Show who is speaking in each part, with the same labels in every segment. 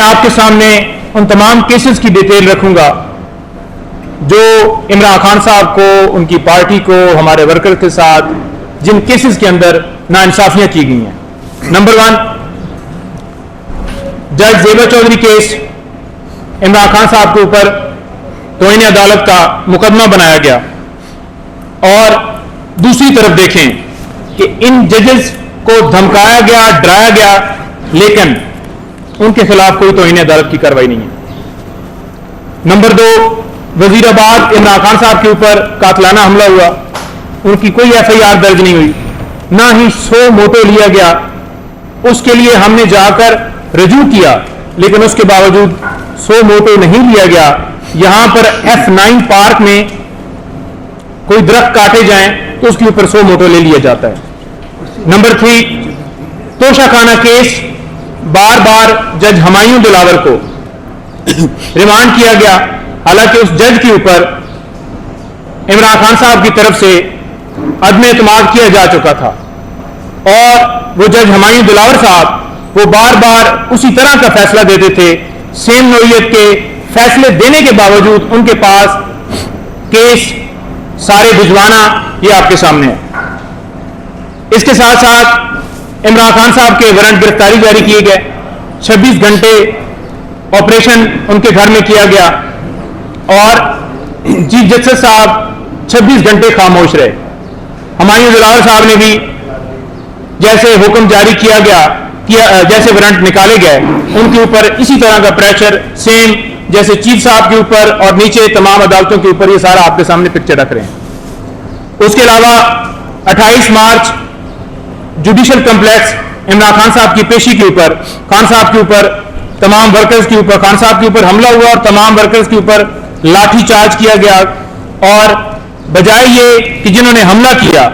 Speaker 1: आपके सामने उन तमाम केसेस की डिटेल रखूंगा जो इमरान खान साहब को, उनकी पार्टी को, हमारे वर्कर के साथ जिन केसेस के अंदर नाइंसाफियां की गई हैं। नंबर 1, जज जेबा चौधरी केस, इमरान खान साहब के ऊपर तौहीन अदालत का मुकदमा बनाया गया। और दूसरी तरफ देखें कि इन जजेस को धमकाया गया, डराया गया, लेकिन उनके खिलाफ कोई तौहीन अदालत की कार्रवाई नहीं है। नंबर 2, वजीराबाद इमरान खान साहब के ऊपर कातलाना हमला हुआ, उनकी कोई FIR दर्ज नहीं हुई, ना ही 100 मोटो लिया गया। उसके लिए हमने जाकर रजू किया, लेकिन उसके बावजूद 100 मोटो नहीं लिया गया। यहां पर F9 पार्क में कोई दरख्त काटे जाएं तो उसके ऊपर 100 मोटो ले लिया जाता है। नंबर 3, तोशाखाना केस, बार बार जज हुमायूं दिलावर को रिमांड किया गया, हालांकि उस जज के ऊपर इमरान खान साहब की तरफ से अदम एतमाद किया जा चुका था। और वो जज हुमायूं दिलावर साहब वो बार बार उसी तरह का फैसला देते थे, सेम नौइयत के फैसले देने के बावजूद उनके पास केस सारे भिजवाना ये आपके सामने है। इसके साथ साथ इमरान खान साहब के वारंट गिरफ्तारी जारी किए गए, 26 घंटे ऑपरेशन उनके घर में किया गया और चीफ जस्टिस साहब 26 घंटे खामोश रहे। हुमायूं दिलावर साहब ने भी जैसे हुक्म जारी किया गया, जैसे वारंट निकाले गए, उनके ऊपर इसी तरह का प्रेशर सेम जैसे चीफ साहब के ऊपर और नीचे तमाम अदालतों के ऊपर, ये सारा आपके सामने पिक्चर रख रहे हैं। उसके अलावा 28 मार्च जुडिशल कम्प्लेक्स इमरान खान साहब की पेशी के ऊपर, खान साहब के ऊपर, तमाम वर्कर्स के ऊपर, खान साहब के ऊपर हमला हुआ और तमाम वर्कर्स के ऊपर लाठी चार्ज किया गया। और बजाय ये कि जिन्होंने हमला किया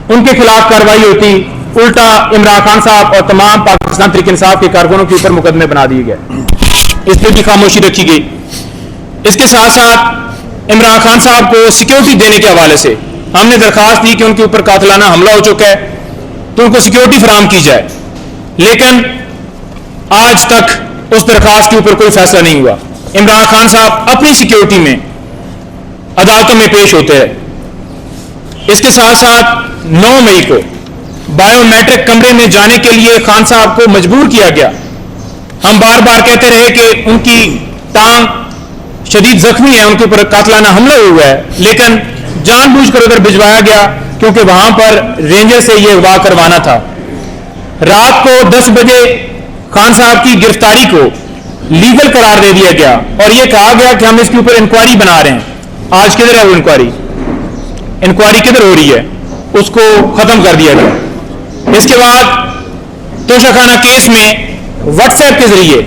Speaker 1: उनके खिलाफ कार्रवाई होती, उल्टा इमरान खान साहब और तमाम पाकिस्तान तहरीक इंसाफ के कारकुनों के ऊपर मुकदमे बना दिए गए, इस पर भी खामोशी रखी गई। इसके साथ साथ इमरान खान साहब को सिक्योरिटी देने के हवाले से हमने दरखास्त दी कि उनके ऊपर कातलाना हमला हो चुका है तो उनको सिक्योरिटी फराहम की जाए, लेकिन आज तक उस दरखास्त के ऊपर कोई फैसला नहीं हुआ। इमरान खान साहब अपनी सिक्योरिटी में अदालतों में पेश होते हैं। इसके साथ साथ 9 मई को बायोमेट्रिक कमरे में जाने के लिए खान साहब को मजबूर किया गया। हम बार बार कहते रहे कि उनकी टांग शदीद जख्मी है, उनके ऊपर कातलाना हमला हुआ है, लेकिन जानबूझकर उधर भिजवाया गया क्योंकि वहां पर रेंजर से यह अगवा करवाना था। रात को 10 बजे खान साहब की गिरफ्तारी को लीगल करार दे दिया गया और यह कहा गया कि हम इसके ऊपर इंक्वायरी बना रहे हैं। आज किधर है वो इंक्वायरी किधर हो रही है, उसको खत्म कर दिया गया। इसके बाद तोशाखाना केस में व्हाट्सएप के जरिए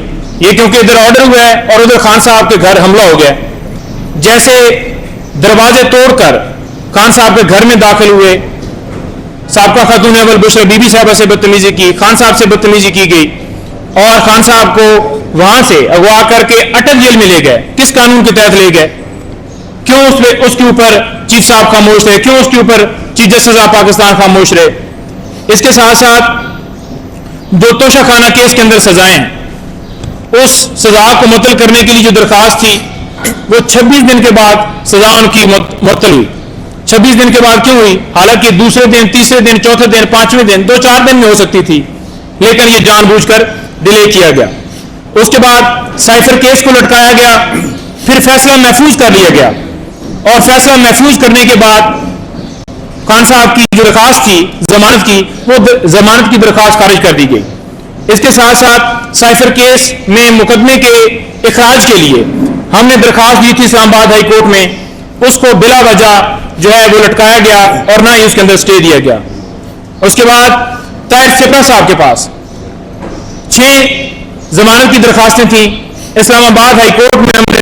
Speaker 1: ये, क्योंकि इधर ऑर्डर हुआ है और उधर खान साहब के घर हमला हो गया, जैसे दरवाजे तोड़कर खान साहब के घर में दाखिल हुए, साबका खातून अव्वल बुशरा बीबी साहबा से बदतमीजी की, खान साहब से बदतमीजी की गई और खान साहब को वहां से अगवा करके अटक जेल में ले गए। किस कानून के तहत ले गए? क्यों उसके ऊपर चीफ साहब खामोश रहे? क्यों उसके ऊपर चीफ जस्टिस ऑफ पाकिस्तान खामोश रहे? इसके साथ साथ जो तोशाखाना केस के अंदर सजाएं हैं, उस सजा को मुअत्तल करने के लिए जो दरखास्त थी वो 26 दिन के बाद सजा उनकी मुअत्तल हुई। 26 दिन के बाद क्यों हुई? हालांकि दूसरे दिन, तीसरे दिन, चौथे दिन, 5वें दिन, 2-4 दिन में हो सकती थी, लेकिन यह जानबूझकर डिले किया गया। उसके बाद साइफर केस को लटकाया गया, फिर फैसला महफूज कर लिया गया और फैसला महफूज करने के बाद खान साहब की जो दरखास्त थी जमानत की, वो जमानत की दरखास्त खारिज कर दी गई। इसके साथ साथ साइफर केस में मुकदमे के इखराज के लिए हमने दरखास्त दी थी इस्लामाबाद हाई कोर्ट में, उसको बिला वजह जो है वो लटकाया गया और ना ही उसके अंदर स्टे दिया गया। उसके बाद ताहिर सिपरा साहब के पास 6 जमानत की दरखास्तें थी, इस्लामाबाद हाई कोर्ट में हमने